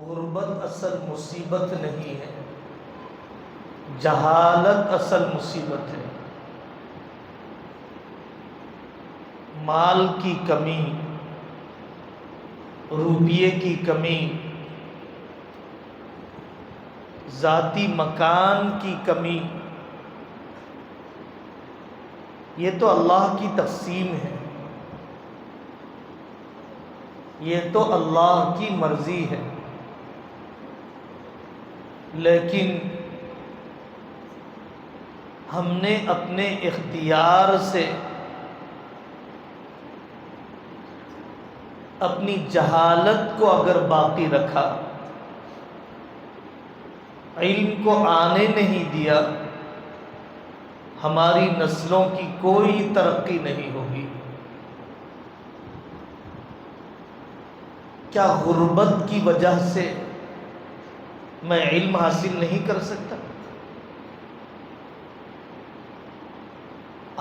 غربت اصل مصیبت نہیں ہے، جہالت اصل مصیبت ہے۔ مال کی کمی، روپیے کی کمی، ذاتی مکان کی کمی، یہ تو اللہ کی تقسیم ہے، یہ تو اللہ کی مرضی ہے۔ لیکن ہم نے اپنے اختیار سے اپنی جہالت کو اگر باقی رکھا، علم کو آنے نہیں دیا، ہماری نسلوں کی کوئی ترقی نہیں ہوگی۔ کیا غربت کی وجہ سے میں علم حاصل نہیں کر سکتا؟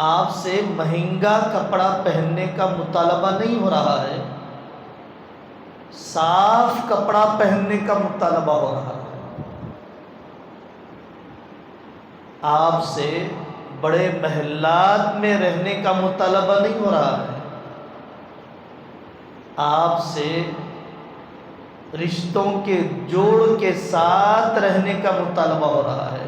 آپ سے مہنگا کپڑا پہننے کا مطالبہ نہیں ہو رہا ہے، صاف کپڑا پہننے کا مطالبہ ہو رہا ہے۔ آپ سے بڑے محلات میں رہنے کا مطالبہ نہیں ہو رہا ہے، آپ سے رشتوں کے جوڑ کے ساتھ رہنے کا مطالبہ ہو رہا ہے،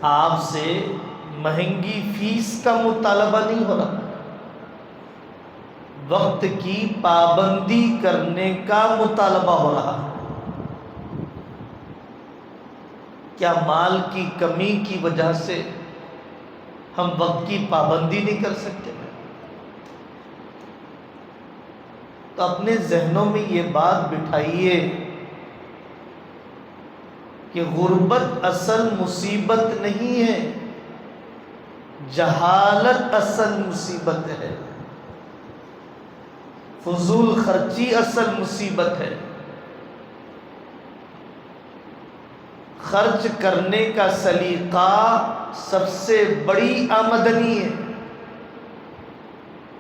آپ سے مہنگی فیس کا مطالبہ نہیں ہو رہا، وقت کی پابندی کرنے کا مطالبہ ہو رہا ہے۔ کیا مال کی کمی کی وجہ سے ہم وقت کی پابندی نہیں کر سکتے؟ تو اپنے ذہنوں میں یہ بات بٹھائیے کہ غربت اصل مصیبت نہیں ہے، جہالت اصل مصیبت ہے، فضول خرچی اصل مصیبت ہے۔ خرچ کرنے کا سلیقہ سب سے بڑی آمدنی ہے۔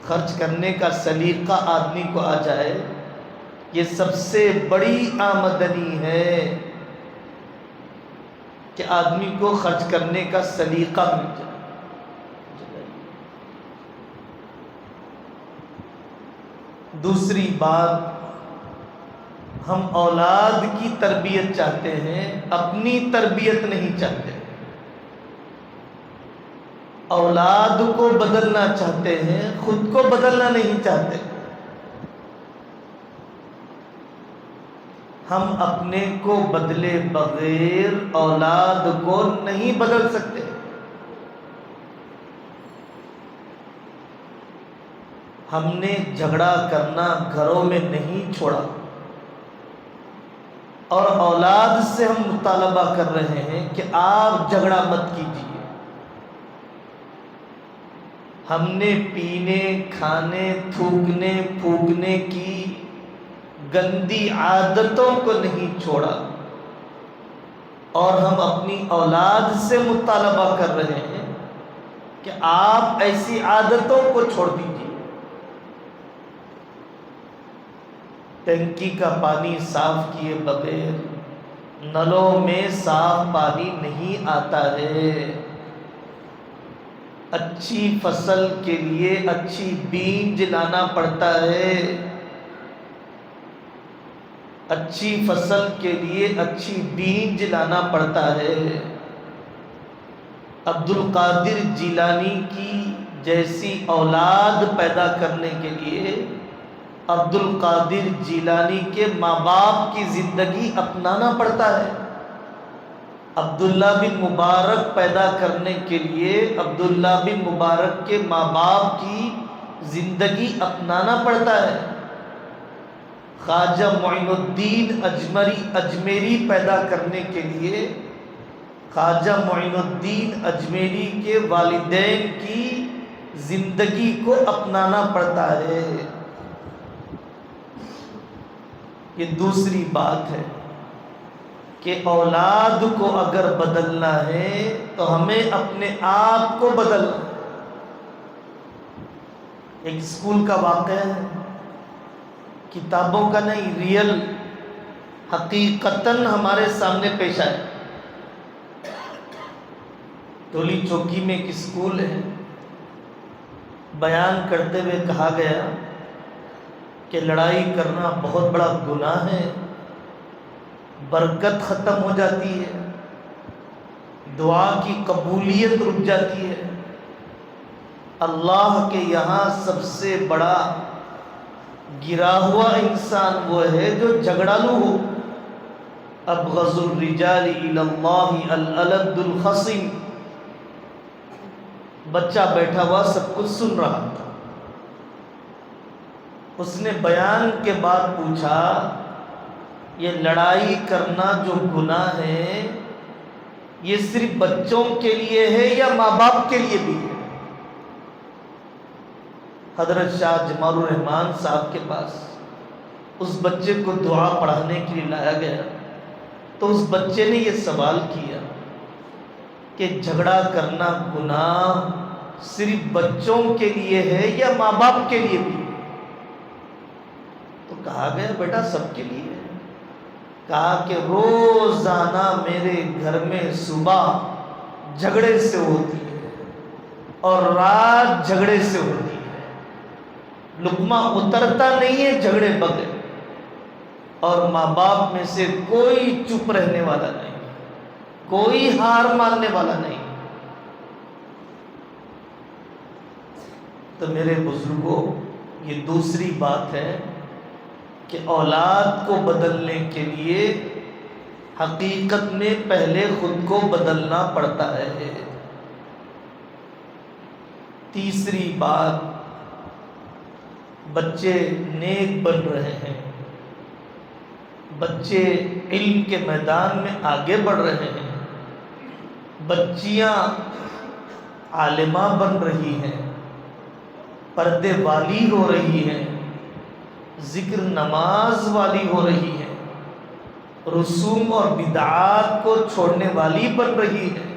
خرچ کرنے کا سلیقہ آدمی کو آ جائے، یہ سب سے بڑی آمدنی ہے کہ آدمی کو خرچ کرنے کا سلیقہ مل جائے۔ دوسری بات، ہم اولاد کی تربیت چاہتے ہیں، اپنی تربیت نہیں چاہتے۔ اولاد کو بدلنا چاہتے ہیں، خود کو بدلنا نہیں چاہتے۔ ہم اپنے کو بدلے بغیر اولاد کو نہیں بدل سکتے۔ ہم نے جھگڑا کرنا گھروں میں نہیں چھوڑا، اور اولاد سے ہم مطالبہ کر رہے ہیں کہ آپ جھگڑا مت کیجیے۔ ہم نے پینے، کھانے، تھوکنے، پھونکنے کی گندی عادتوں کو نہیں چھوڑا، اور ہم اپنی اولاد سے مطالبہ کر رہے ہیں کہ آپ ایسی عادتوں کو چھوڑ دیجیے۔ ٹنکی کا پانی صاف کیے بغیر نلوں میں صاف پانی نہیں آتا ہے۔ اچھی فصل کے لیے اچھی بیج لانا پڑتا ہے، اچھی فصل کے لیے اچھی بیج لانا پڑتا ہے۔ عبد القادر جیلانی کی جیسی اولاد پیدا کرنے کے لیے عبد القادر جیلانی کے ماں باپ کی زندگی اپنانا پڑتا ہے۔ عبداللہ بن مبارک پیدا کرنے کے لیے عبداللہ بن مبارک کے ماں باپ کی زندگی اپنانا پڑتا ہے۔ خواجہ معین الدین اجمیری پیدا کرنے کے لیے خواجہ معین الدین اجمیری کے والدین کی زندگی کو اپنانا پڑتا ہے۔ یہ دوسری بات ہے کہ اولاد کو اگر بدلنا ہے تو ہمیں اپنے آپ کو بدلنا ہے۔ ایک اسکول کا واقعہ ہے، کتابوں کا نہیں، ریئل حقیقتاً ہمارے سامنے پیش آئے۔ ٹولی چوکی میں ایک اسکول ہے، بیان کرتے ہوئے کہا گیا کہ لڑائی کرنا بہت بڑا گناہ ہے، برکت ختم ہو جاتی ہے، دعا کی قبولیت رک جاتی ہے، اللہ کے یہاں سب سے بڑا گرا ہوا انسان وہ ہے جو جھگڑالو ہو۔ ابغض الرجال الی اللہ الالد الخصم۔ بچہ بیٹھا ہوا سب کچھ سن رہا تھا، اس نے بیان کے بعد پوچھا یہ لڑائی کرنا جو گناہ ہے یہ صرف بچوں کے لیے ہے یا ماں باپ کے لیے بھی ہے؟ حضرت شاہ جمال الرحمان صاحب کے پاس اس بچے کو دعا پڑھانے کے لیے لایا گیا تو اس بچے نے یہ سوال کیا کہ جھگڑا کرنا گناہ صرف بچوں کے لیے ہے یا ماں باپ کے لیے بھی ہے؟ تو کہا گیا بیٹا سب کے لیے ہے۔ کہا کہ روزانہ میرے گھر میں صبح جھگڑے سے ہوتی ہے اور رات جھگڑے سے ہوتی ہے، لقمہ اترتا نہیں ہے جھگڑے بغیر، اور ماں باپ میں سے کوئی چپ رہنے والا نہیں، کوئی ہار ماننے والا نہیں۔ تو میرے بزرگوں، یہ دوسری بات ہے کہ اولاد کو بدلنے کے لیے حقیقت میں پہلے خود کو بدلنا پڑتا ہے۔ تیسری بات، بچے نیک بن رہے ہیں، بچے علم کے میدان میں آگے بڑھ رہے ہیں، بچیاں عالمہ بن رہی ہیں، پردے والی ہو رہی ہیں، ذکر نماز والی ہو رہی ہے، رسوم اور بدعات کو چھوڑنے والی بن رہی ہے،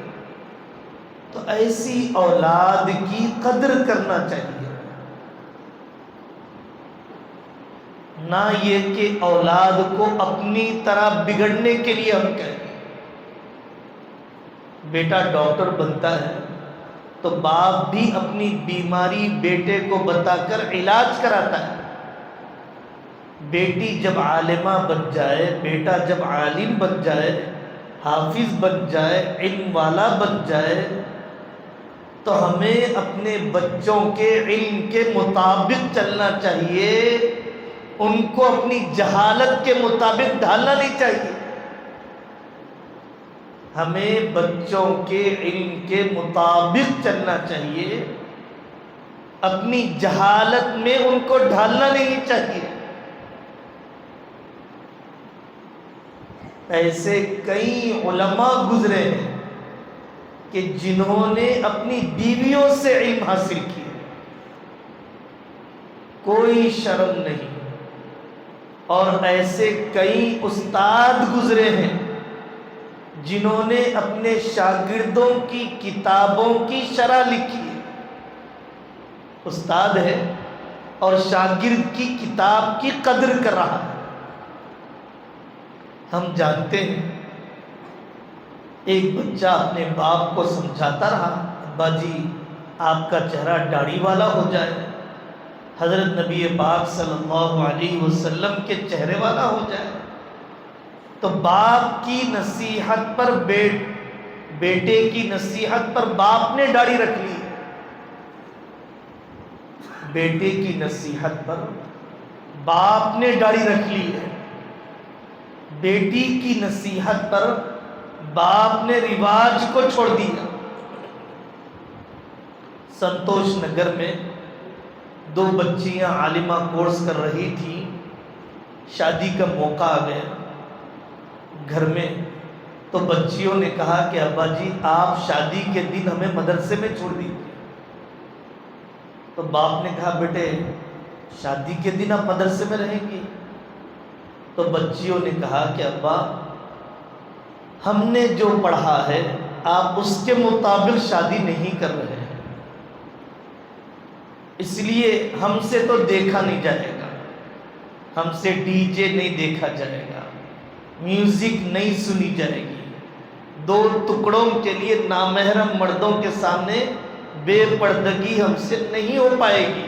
تو ایسی اولاد کی قدر کرنا چاہیے، نہ یہ کہ اولاد کو اپنی طرح بگڑنے کے لیے ہم کہیں۔ بیٹا ڈاکٹر بنتا ہے تو باپ بھی اپنی بیماری بیٹے کو بتا کر علاج کراتا ہے، بیٹی جب عالمہ بن جائے، بیٹا جب عالم بن جائے، حافظ بن جائے، علم والا بن جائے، تو ہمیں اپنے بچوں کے علم کے مطابق چلنا چاہیے، ان کو اپنی جہالت کے مطابق ڈھالنا نہیں چاہیے۔ ہمیں بچوں کے علم کے مطابق چلنا چاہیے، اپنی جہالت میں ان کو ڈھالنا نہیں چاہیے۔ ایسے کئی علماء گزرے ہیں کہ جنہوں نے اپنی بیویوں سے علم حاصل کیا، کوئی شرم نہیں، اور ایسے کئی استاد گزرے ہیں جنہوں نے اپنے شاگردوں کی کتابوں کی شرح لکھی ہے۔ استاد ہے اور شاگرد کی کتاب کی قدر کر رہا ہے۔ ہم جانتے ہیں ایک بچہ اپنے باپ کو سمجھاتا رہا، ابا جی آپ کا چہرہ داڑھی والا ہو جائے، حضرت نبی پاک صلی اللہ علیہ وسلم کے چہرے والا ہو جائے۔ تو باپ کی نصیحت پر بیٹے کی نصیحت پر باپ نے داڑھی رکھ لی، بیٹے کی نصیحت پر باپ نے داڑھی رکھ لی ہے، بیٹی کی نصیحت پر باپ نے رواج کو چھوڑ دیا۔ سنتوش نگر میں دو بچیاں عالمہ کورس کر رہی تھیں، شادی کا موقع آ گیا گھر میں، تو بچیوں نے کہا کہ ابا جی آپ شادی کے دن ہمیں مدرسے میں چھوڑ دیجیے۔ تو باپ نے کہا بیٹے شادی کے دن آپ مدرسے میں رہیں گی؟ تو بچیوں نے کہا کہ ابا ہم نے جو پڑھا ہے آپ اس کے مطابق شادی نہیں کر رہے ہیں، اس لیے ہم سے تو دیکھا نہیں جائے گا، ہم سے ڈی جے نہیں دیکھا جائے گا، میوزک نہیں سنی جائے گی، دو ٹکڑوں کے لیے نامحرم مردوں کے سامنے بے پردگی ہم سے نہیں ہو پائے گی۔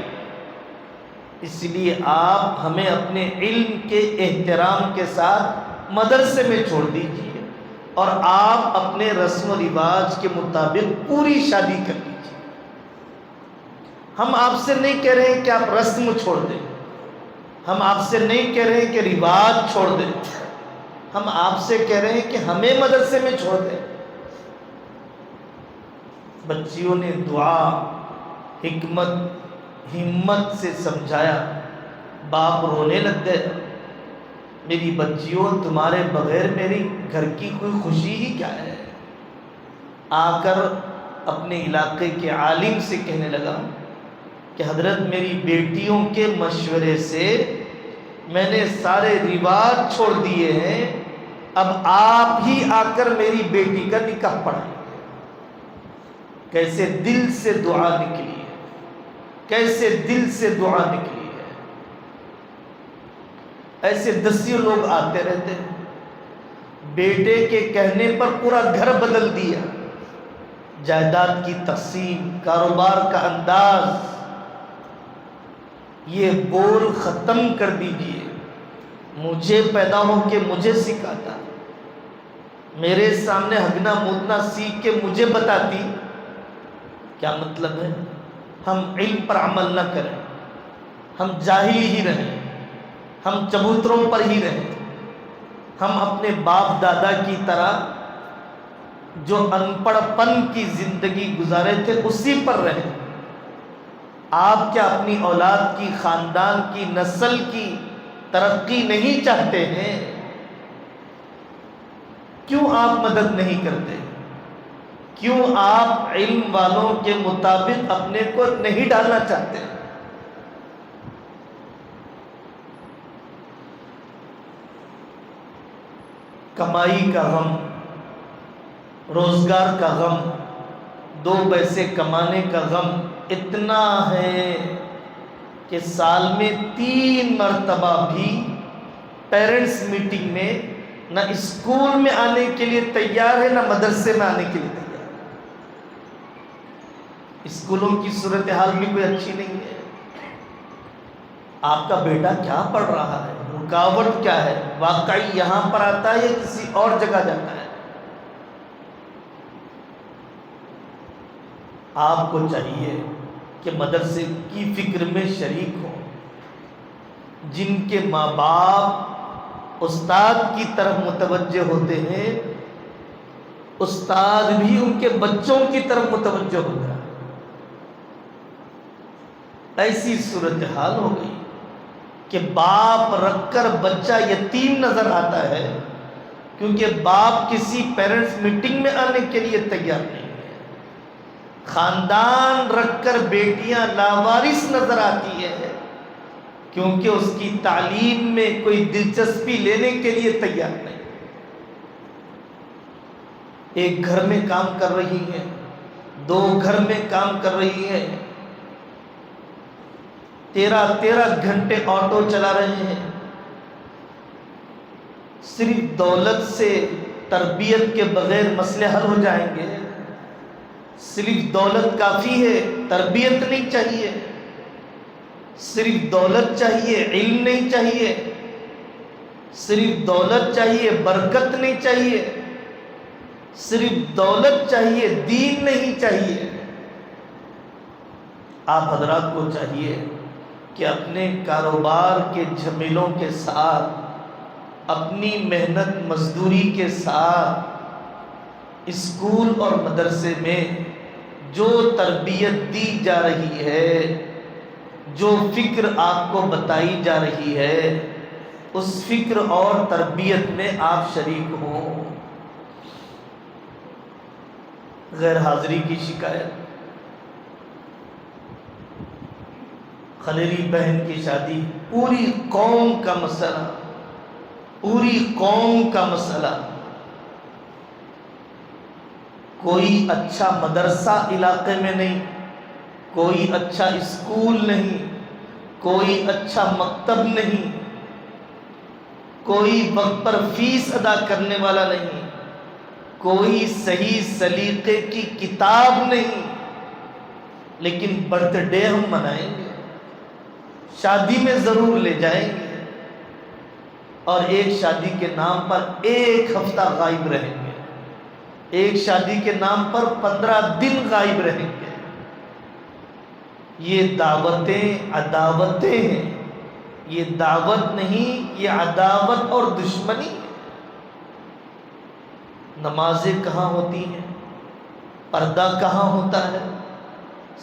اس لیے آپ ہمیں اپنے علم کے احترام کے ساتھ مدرسے میں چھوڑ دیجیے، اور آپ اپنے رسم و رواج کے مطابق پوری شادی کر لیجیے۔ ہم آپ سے نہیں کہہ رہے ہیں کہ آپ رسم چھوڑ دیں، ہم آپ سے نہیں کہہ رہے ہیں کہ رواج چھوڑ دیں، ہم آپ سے کہہ رہے ہیں کہ ہمیں مدرسے میں چھوڑ دیں۔ بچیوں نے دعا، حکمت، ہمت سے سمجھایا، باپ رونے لگ گئے، میری بچیوں تمہارے بغیر میری گھر کی کوئی خوشی ہی کیا ہے۔ آ کر اپنے علاقے کے عالم سے کہنے لگا کہ حضرت میری بیٹیوں کے مشورے سے میں نے سارے رواج چھوڑ دیے ہیں، اب آپ ہی آ کر میری بیٹی کا نکاح پڑھائیں۔ کیسے دل سے دعا نکلی ہے، کیسے دل سے دعا نکلی ہے۔ ایسے دسیوں لوگ آتے رہتے ہیں، بیٹے کے کہنے پر پورا گھر بدل دیا، جائیداد کی تقسیم، کاروبار کا انداز، یہ بول ختم کر دیجئے۔ مجھے پیدا ہو کے مجھے سکھاتا، میرے سامنے ہگنا مودنا سیکھ کے مجھے بتاتی، کیا مطلب ہے؟ ہم علم پر عمل نہ کریں، ہم جاہل ہی رہیں، ہم چبوتروں پر ہی رہیں، ہم اپنے باپ دادا کی طرح جو ان پڑھ پن کی زندگی گزارے تھے اسی پر رہیں۔ آپ کیا اپنی اولاد کی، خاندان کی، نسل کی ترقی نہیں چاہتے ہیں؟ کیوں آپ مدد نہیں کرتے؟ کیوں آپ علم والوں کے مطابق اپنے کو نہیں ڈالنا چاہتے؟ کمائی کا غم، روزگار کا غم، دو پیسے کمانے کا غم اتنا ہے کہ سال میں 3 مرتبہ بھی پیرنٹس میٹنگ میں نہ اسکول میں آنے کے لیے تیار ہے، نہ مدرسے میں آنے کے لیے تیار ہے۔ اسکولوں کی صورتحال بھی کوئی اچھی نہیں ہے۔ آپ کا بیٹا کیا پڑھ رہا ہے، رکاوٹ کیا ہے، واقعی یہاں پر آتا ہے یا کسی اور جگہ جاتا ہے؟ آپ کو چاہیے کہ مدرسے کی فکر میں شریک ہوں۔ جن کے ماں باپ استاد کی طرف متوجہ ہوتے ہیں، استاد بھی ان کے بچوں کی طرف متوجہ ہوتا ہے۔ ایسی صورتحال ہو گئی کہ باپ رکھ کر بچہ یتیم نظر آتا ہے، کیونکہ باپ کسی پیرنٹس میٹنگ میں آنے کے لیے تیار نہیں ہے۔ خاندان رکھ کر بیٹیاں لاوارث نظر آتی ہے، کیونکہ اس کی تعلیم میں کوئی دلچسپی لینے کے لیے تیار نہیں۔ ایک گھر میں کام کر رہی ہے، 2 گھر میں کام کر رہی ہے، 13 گھنٹے آٹو چلا رہے ہیں۔ صرف دولت سے تربیت کے بغیر مسئلے حل ہو جائیں گے؟ صرف دولت کافی ہے، تربیت نہیں چاہیے؟ صرف دولت چاہیے، علم نہیں چاہیے؟ صرف دولت چاہیے، برکت نہیں چاہیے؟ صرف دولت چاہیے، دین نہیں چاہیے؟ آپ حضرات کو چاہیے کہ اپنے کاروبار کے جھمیلوں کے ساتھ، اپنی محنت مزدوری کے ساتھ، اسکول اور مدرسے میں جو تربیت دی جا رہی ہے، جو فکر آپ کو بتائی جا رہی ہے، اس فکر اور تربیت میں آپ شریک ہوں۔ غیر حاضری کی شکایت، خلیری بہن کی شادی، پوری قوم کا مسئلہ، پوری قوم کا مسئلہ۔ کوئی اچھا مدرسہ علاقے میں نہیں، کوئی اچھا اسکول نہیں، کوئی اچھا مکتب نہیں، کوئی وقت پر فیس ادا کرنے والا نہیں، کوئی صحیح سلیقے کی کتاب نہیں، لیکن برتھ ڈے ہم منائیں گے، شادی میں ضرور لے جائیں گے، اور ایک شادی کے نام پر 1 ہفتہ غائب رہیں گے، ایک شادی کے نام پر 15 دن غائب رہیں گے۔ یہ دعوتیں عداوتیں ہیں، یہ دعوت نہیں، یہ عداوت اور دشمنی ہے۔ نمازیں کہاں ہوتی ہیں، پردہ کہاں ہوتا ہے،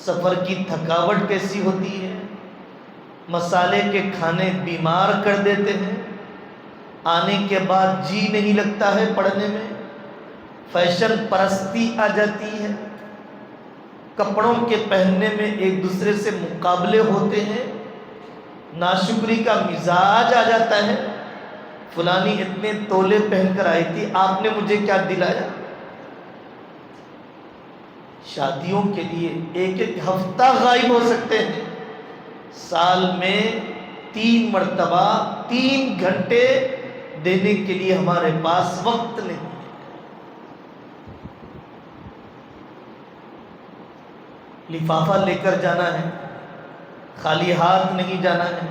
سفر کی تھکاوٹ کیسی ہوتی ہے، مسالے کے کھانے بیمار کر دیتے ہیں، آنے کے بعد جی نہیں لگتا ہے پڑھنے میں، فیشن پرستی آ جاتی ہے، کپڑوں کے پہننے میں ایک دوسرے سے مقابلے ہوتے ہیں، ناشکری کا مزاج آ جاتا ہے، فلانی اتنے تولے پہن کر آئی تھی، آپ نے مجھے کیا دلایا۔ شادیوں کے لیے 1 ہفتہ غائب ہو سکتے ہیں، سال میں 3 مرتبہ 3 گھنٹے دینے کے لیے ہمارے پاس وقت نہیں ہے۔ لفافہ لے کر جانا ہے، خالی ہاتھ نہیں جانا ہے،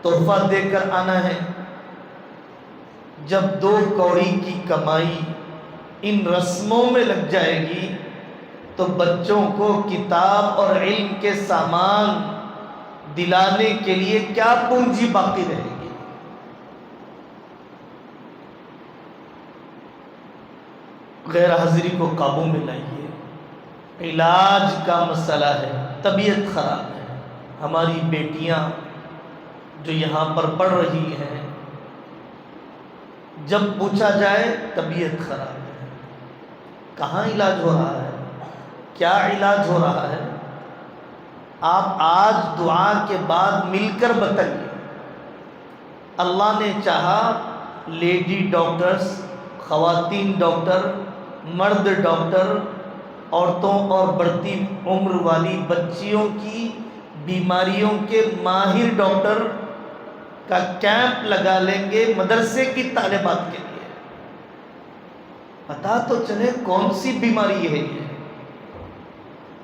تحفہ دے کر آنا ہے۔ جب 2 کوڑی کی کمائی ان رسموں میں لگ جائے گی تو بچوں کو کتاب اور علم کے سامان دلانے کے لیے کیا پونجی باقی رہے گی۔ غیر حاضری کو قابو میں لائیے۔ علاج کا مسئلہ ہے، طبیعت خراب ہے، ہماری بیٹیاں جو یہاں پر پڑھ رہی ہیں، جب پوچھا جائے طبیعت خراب ہے، کہاں علاج ہو رہا ہے، کیا علاج ہو رہا ہے، آپ آج دعا کے بعد مل کر بتائیے۔ اللہ نے چاہا لیڈی ڈاکٹرز، خواتین ڈاکٹر، مرد ڈاکٹر، عورتوں اور بڑھتی عمر والی بچیوں کی بیماریوں کے ماہر ڈاکٹر کا کیمپ لگا لیں گے مدرسے کی طالبات کے لیے، پتہ تو چلے کون سی بیماری ہے یہ۔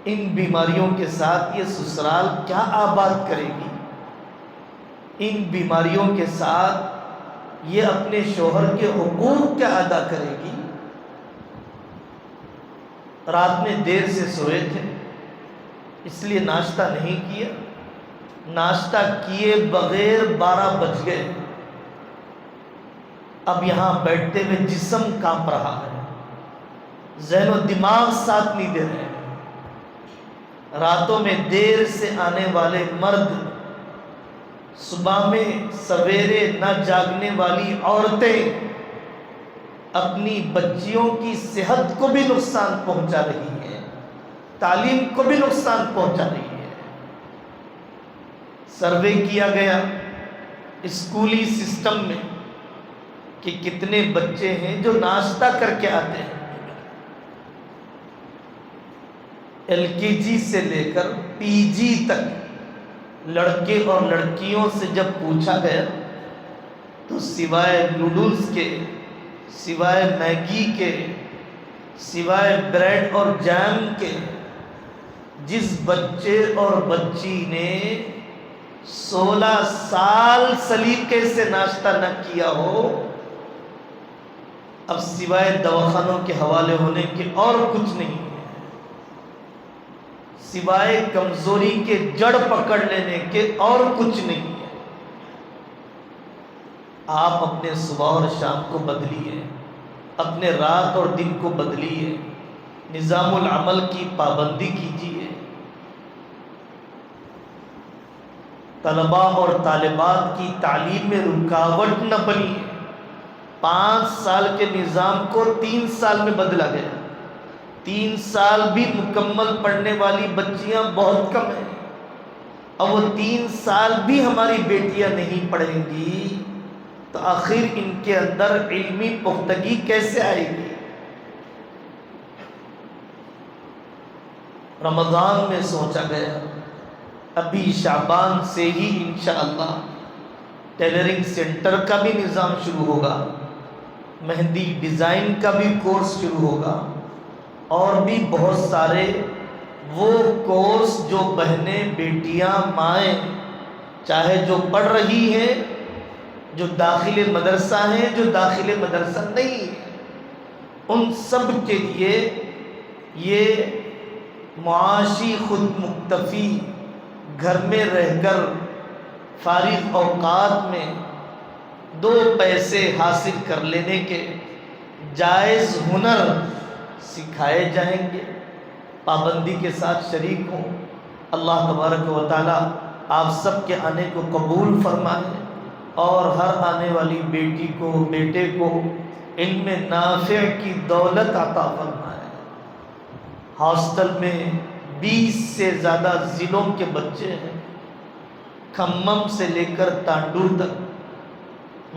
ان بیماریوں کے ساتھ یہ سسرال کیا آباد کرے گی، ان بیماریوں کے ساتھ یہ اپنے شوہر کے حقوق کیا ادا کرے گی۔ رات میں دیر سے سوئے تھے، اس لیے ناشتہ نہیں کیا، ناشتہ کیے بغیر 12 بج گئے، اب یہاں بیٹھتے ہوئے جسم کانپ رہا ہے، ذہن و دماغ ساتھ نہیں دے رہے ہیں۔ راتوں میں دیر سے آنے والے مرد، صبح میں سویرے نہ جاگنے والی عورتیں اپنی بچیوں کی صحت کو بھی نقصان پہنچا رہی ہیں، تعلیم کو بھی نقصان پہنچا رہی ہے۔ سروے کیا گیا اسکولی سسٹم میں کہ کتنے بچے ہیں جو ناشتہ کر کے آتے ہیں، LKG سے لے کر PG تک لڑکے اور لڑکیوں سے جب پوچھا گیا تو سوائے نوڈلز کے، سوائے میگی کے، سوائے بریڈ اور جیم کے، جس بچے اور بچی نے 16 سال سلیقے سے ناشتہ نہ کیا ہو، اب سوائے دواخانوں کے حوالے ہونے کے اور کچھ نہیں ہے، سوائے کمزوری کے جڑ پکڑ لینے کے اور کچھ نہیں ہے۔ آپ اپنے صبح اور شام کو بدلیے، اپنے رات اور دن کو بدلیے، نظام العمل کی پابندی کیجیے، طلباء اور طالبات کی تعلیم میں رکاوٹ نہ بنیے۔ 5 سال کے نظام کو 3 سال میں بدلا گیا، 3 سال بھی مکمل پڑھنے والی بچیاں بہت کم ہیں، اور وہ 3 سال بھی ہماری بیٹیاں نہیں پڑھیں گی تو آخر ان کے اندر علمی پختگی کیسے آئے گی۔ رمضان میں سوچا گیا ابھی شعبان سے ہی انشاءاللہ ٹیلرنگ سینٹر کا بھی نظام شروع ہوگا، مہندی ڈیزائن کا بھی کورس شروع ہوگا، اور بھی بہت سارے وہ کورس جو بہنیں، بیٹیاں، مائیں، چاہے جو پڑھ رہی ہیں، جو داخل مدرسہ ہیں، جو داخل مدرسہ نہیں ہیں، ان سب کے لیے یہ معاشی خود مکتفی، گھر میں رہ کر فارغ اوقات میں 2 پیسے حاصل کر لینے کے جائز ہنر سکھائے جائیں گے۔ پابندی کے ساتھ شریک ہوں۔ اللہ تبارک و تعالی آپ سب کے آنے کو قبول فرمائے، اور ہر آنے والی بیٹی کو، بیٹے کو علم نافع کی دولت عطا فرمائے۔ ہاسٹل میں 20 سے زیادہ ضلعوں کے بچے ہیں، کھمم سے لے کر تانڈور تک،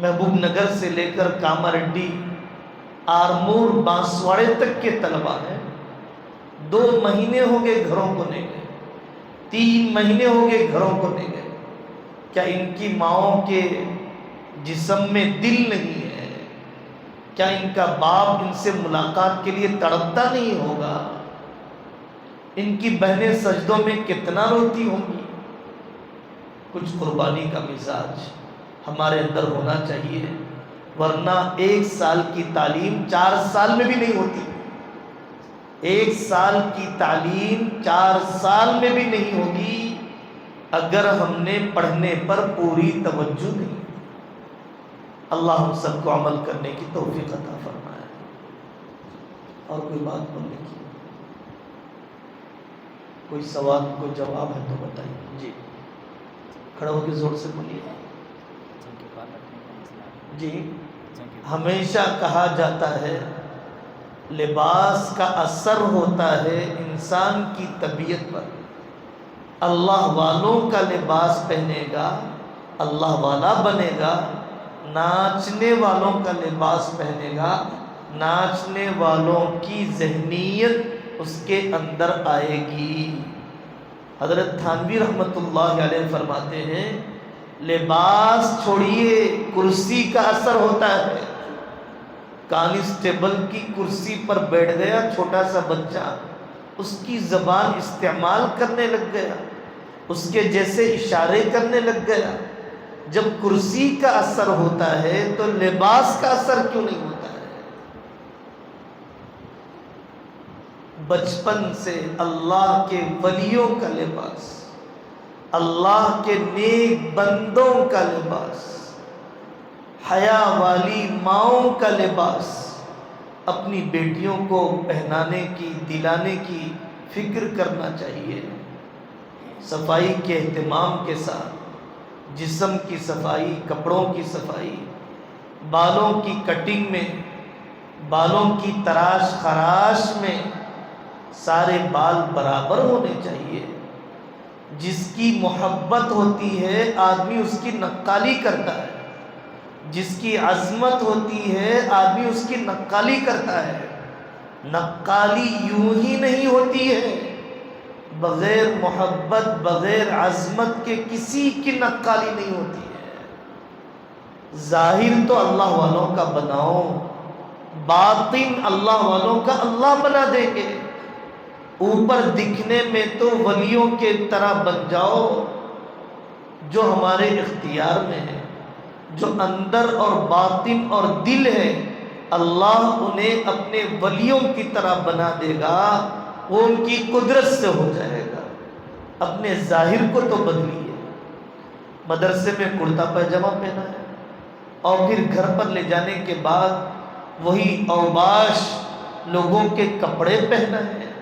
محبوب نگر سے لے کر کاماریڈی، آرمور، بانسواڑے تک کے طلباء ہیں۔ 2 مہینے ہو گئے گھروں کو نہیں گئے، 3 مہینے ہو گئے گھروں کو نہیں گئے۔ کیا ان کی ماؤں کے جسم میں دل نہیں ہے؟ کیا ان کا باپ ان سے ملاقات کے لیے تڑپتا نہیں ہوگا؟ ان کی بہنیں سجدوں میں کتنا روتی ہوں گی؟ کچھ قربانی کا مزاج ہمارے اندر ہونا چاہیے، ورنہ 1 سال کی تعلیم 4 سال میں بھی نہیں ہوتی۔ 1 سال کی تعلیم 4 سال میں بھی نہیں ہوگی اگر ہم نے پڑھنے پر پوری توجہ نہیں۔ اللہ ہم سب کو عمل کرنے کی توفیق عطا فرمائے۔ اور کوئی بات بولنے کی، کوئی سوال، کوئی جواب ہے تو بتائیے۔ جی کھڑا ہو کے زور سے بولیے۔ جی ہمیشہ کہا جاتا ہے لباس کا اثر ہوتا ہے انسان کی طبیعت پر۔ اللہ والوں کا لباس پہنے گا اللہ والا بنے گا، ناچنے والوں کا لباس پہنے گا ناچنے والوں کی ذہنیت اس کے اندر آئے گی۔ حضرت تھانوی رحمۃ اللہ علیہ فرماتے ہیں لباس چھوڑیے، کرسی کا اثر ہوتا ہے۔ کانسٹیبل کی کرسی پر بیٹھ گیا چھوٹا سا بچہ، اس کی زبان استعمال کرنے لگ گیا، اس کے جیسے اشارے کرنے لگ گیا۔ جب کرسی کا اثر ہوتا ہے تو لباس کا اثر کیوں نہیں ہوتا ہے؟ بچپن سے اللہ کے ولیوں کا لباس، اللہ کے نیک بندوں کا لباس، حیا والی ماؤں کا لباس اپنی بیٹیوں کو پہنانے کی، دلانے کی فکر کرنا چاہیے۔ صفائی کے اہتمام کے ساتھ جسم کی صفائی، کپڑوں کی صفائی، بالوں کی کٹنگ میں، بالوں کی تراش خراش میں سارے بال برابر ہونے چاہیے۔ جس کی محبت ہوتی ہے آدمی اس کی نقالی کرتا ہے، جس کی عظمت ہوتی ہے آدمی اس کی نقالی کرتا ہے۔ نقالی یوں ہی نہیں ہوتی ہے، بغیر محبت، بغیر عظمت کے کسی کی نقالی نہیں ہوتی ہے۔ ظاہر تو اللہ والوں کا بناؤ، باطن اللہ والوں کا اللہ بنا دیں گے۔ اوپر دکھنے میں تو ولیوں کے طرح بن جاؤ، جو ہمارے اختیار میں ہے، جو اندر اور باطن اور دل ہے اللہ انہیں اپنے ولیوں کی طرح بنا دے گا، وہ ان کی قدرت سے ہو جائے گا۔ اپنے ظاہر کو تو بدلیے۔ مدرسے میں کرتا پاجامہ پہنا ہے اور پھر گھر پر لے جانے کے بعد وہی اوباش لوگوں کے کپڑے پہنا ہے،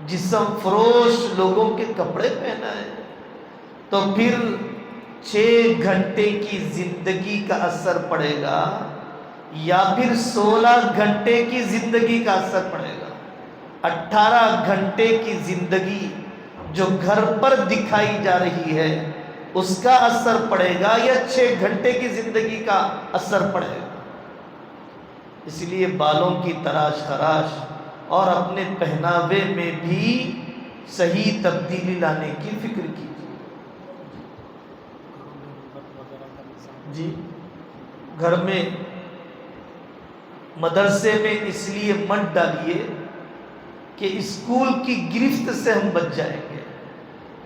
جسم فروش لوگوں کے کپڑے پہنا ہے، تو پھر 6 گھنٹے کی زندگی کا اثر پڑے گا یا پھر 16 گھنٹے کی زندگی کا اثر پڑے گا؟ 18 گھنٹے کی زندگی جو گھر پر دکھائی جا رہی ہے اس کا اثر پڑے گا یا 6 گھنٹے کی زندگی کا اثر پڑے گا؟ اس لیے بالوں کی تراش خراش اور اپنے پہناوے میں بھی صحیح تبدیلی لانے کی فکر کیجیے۔ جی گھر میں مدرسے میں اس لیے مت ڈالیے کہ اسکول کی گرفت سے ہم بچ جائیں گے.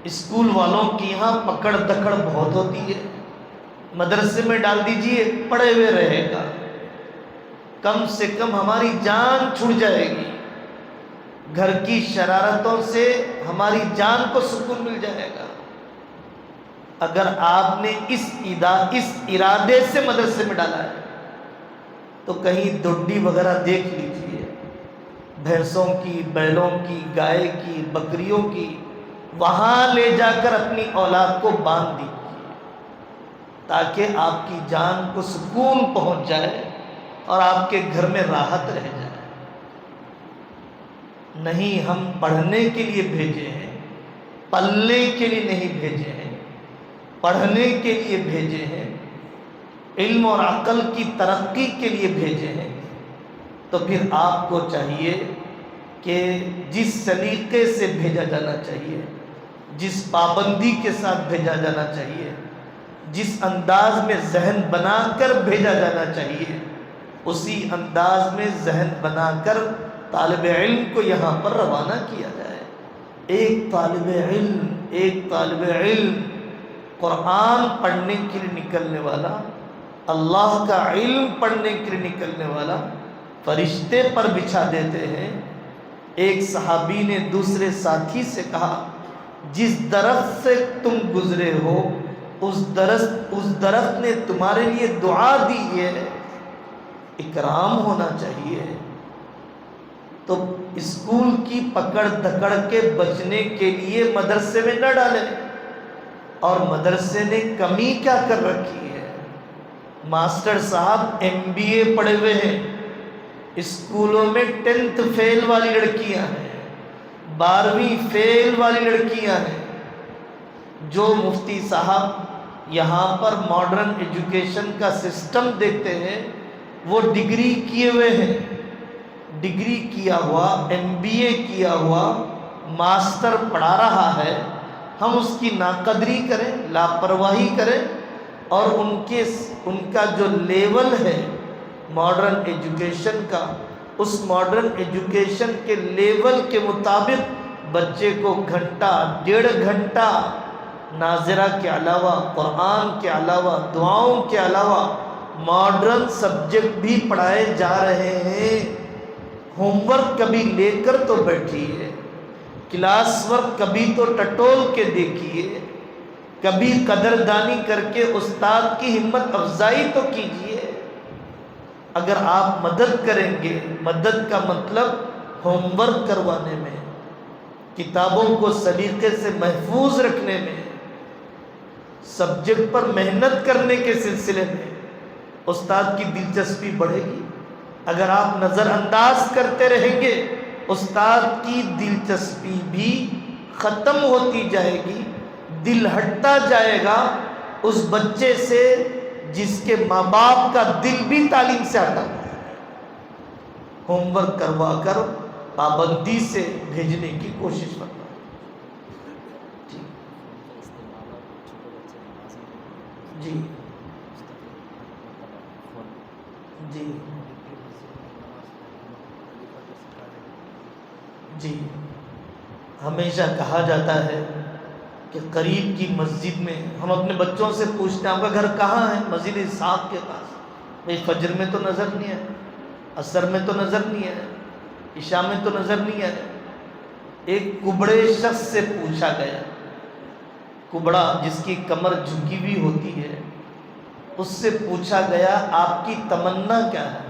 اسکول والوں کی یہاں پکڑ دکڑ بہت ہوتی ہے. مدرسے میں ڈال دیجئے پڑے ہوئے رہے گا, کم سے کم ہماری جان چھٹ جائے گی. گھر کی شرارتوں سے ہماری جان کو سکون مل جائے گا. اگر آپ نے اس ارادے سے مدرسے میں ڈالا ہے تو کہیں ڈوڈی وغیرہ دیکھ لیجیے, بھینسوں کی, بیلوں کی, گائے کی, بکریوں کی, وہاں لے جا کر اپنی اولاد کو باندھ دیجیے تاکہ آپ کی جان کو سکون پہنچ جائے اور آپ کے گھر میں راحت رہ جائے. نہیں, ہم پڑھنے کے لیے بھیجے ہیں, پلنے کے لیے نہیں بھیجے ہیں, پڑھنے کے لیے بھیجے ہیں, علم اور عقل کی ترقی کے لیے بھیجے ہیں. تو پھر آپ کو چاہیے کہ جس سلیقے سے بھیجا جانا چاہیے, جس پابندی کے ساتھ بھیجا جانا چاہیے, جس انداز میں ذہن بنا کر بھیجا جانا چاہیے, اسی انداز میں ذہن بنا کر طالب علم کو یہاں پر روانہ کیا جائے. ایک طالب علم قرآن پڑھنے کے لیے نکلنے والا, اللہ کا علم پڑھنے کے لیے نکلنے والا, فرشتے پر بچھا دیتے ہیں. ایک صحابی نے دوسرے ساتھی سے کہا, جس درخت سے تم گزرے ہو اس درخت نے تمہارے لیے دعا دی ہے, اکرام ہونا چاہیے. تو اسکول کی پکڑ دکڑ کے بچنے کے لیے مدرسے میں نہ ڈالیں. اور مدرسے نے کمی کیا کر رکھی ہے, ماسٹر صاحب MBA پڑھے ہوئے ہیں, اسکولوں میں 10th فیل والی لڑکیاں ہیں, 12ویں فیل والی لڑکیاں ہیں. جو مفتی صاحب یہاں پر ماڈرن ایجوکیشن کا سسٹم دیکھتے ہیں وہ ڈگری کیے ہوئے ہیں, ڈگری کیا ہوا, MBA کیا ہوا ماسٹر پڑھا رہا ہے. ہم اس کی ناقدری کریں, لاپرواہی کریں اور ان کا جو لیول ہے ماڈرن ایجوکیشن کا, اس ماڈرن ایجوکیشن کے لیول کے مطابق بچے کو گھنٹہ 1.5 گھنٹہ ناظرہ کے علاوہ, قرآن کے علاوہ, دعاؤں کے علاوہ ماڈرن سبجیکٹ بھی پڑھائے جا رہے ہیں. ہوم ورک کبھی لے کر تو بیٹھیے, کلاس ورک کبھی تو ٹٹول کے دیکھیے, کبھی قدردانی کر کے استاد کی ہمت افزائی تو کیجیے. اگر آپ مدد کریں گے, مدد کا مطلب ہوم ورک کروانے میں, کتابوں کو سلیقے سے محفوظ رکھنے میں, سبجیکٹ پر محنت کرنے کے سلسلے میں استاد کی دلچسپی بڑھے گی. اگر آپ نظر انداز کرتے رہیں گے استاد کی دلچسپی بھی ختم ہوتی جائے گی, دل ہٹتا جائے گا اس بچے سے جس کے ماں باپ کا دل بھی تعلیم سے ہٹا ہوا ہے. ہوم ورک کروا کر پابندی سے بھیجنے کی کوشش کرنا. جی جی جی ہمیشہ کہا جاتا ہے کہ قریب کی مسجد میں ہم اپنے بچوں سے پوچھتے ہیں آپ کا گھر کہاں ہے, مسجد اسحاق کے پاس. بھائی فجر میں تو نظر نہیں ہے, عصر میں تو نظر نہیں ہے, عشاء میں تو نظر نہیں ہے. ایک کبڑے شخص سے پوچھا گیا, کبڑا جس کی کمر جھکی ہوئی ہوتی ہے, اس سے پوچھا گیا آپ کی تمنا کیا ہے؟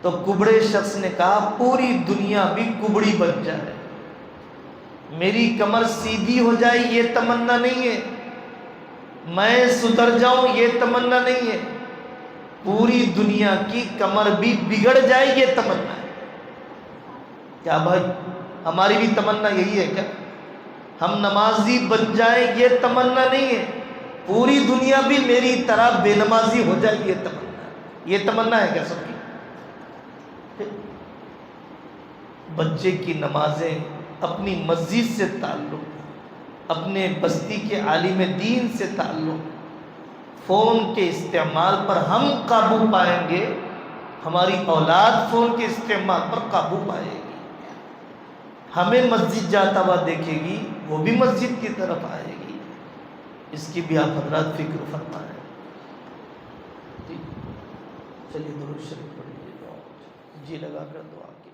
تو کبڑے شخص نے کہا پوری دنیا بھی کبڑی بن جائے, میری کمر سیدھی ہو جائے یہ تمنا نہیں ہے, میں سدھر جاؤں یہ تمنا نہیں ہے, پوری دنیا کی کمر بھی بگڑ جائے یہ تمنا ہے. کیا بھائی ہماری بھی تمنا یہی ہے کیا؟ ہم نمازی بن جائیں یہ تمنا نہیں ہے, پوری دنیا بھی میری طرح بے نمازی ہو جائے یہ تمنا ہے. یہ تمنا ہے کیا سب کی؟ بچے کی نمازیں اپنی مسجد سے تعلق, اپنے بستی کے عالم دین سے تعلق, فون کے استعمال پر ہم قابو پائیں گے، ہماری اولاد فون کے استعمال پر قابو پائے گی. ہمیں مسجد جاتا ہوا دیکھے گی، وہ بھی مسجد کی طرف آئے گی. اس کی بھی آپ حضرات فکر فرمائیں. چلیے درود شریف پڑھ لیجیے، جی لگا کر دعا کی.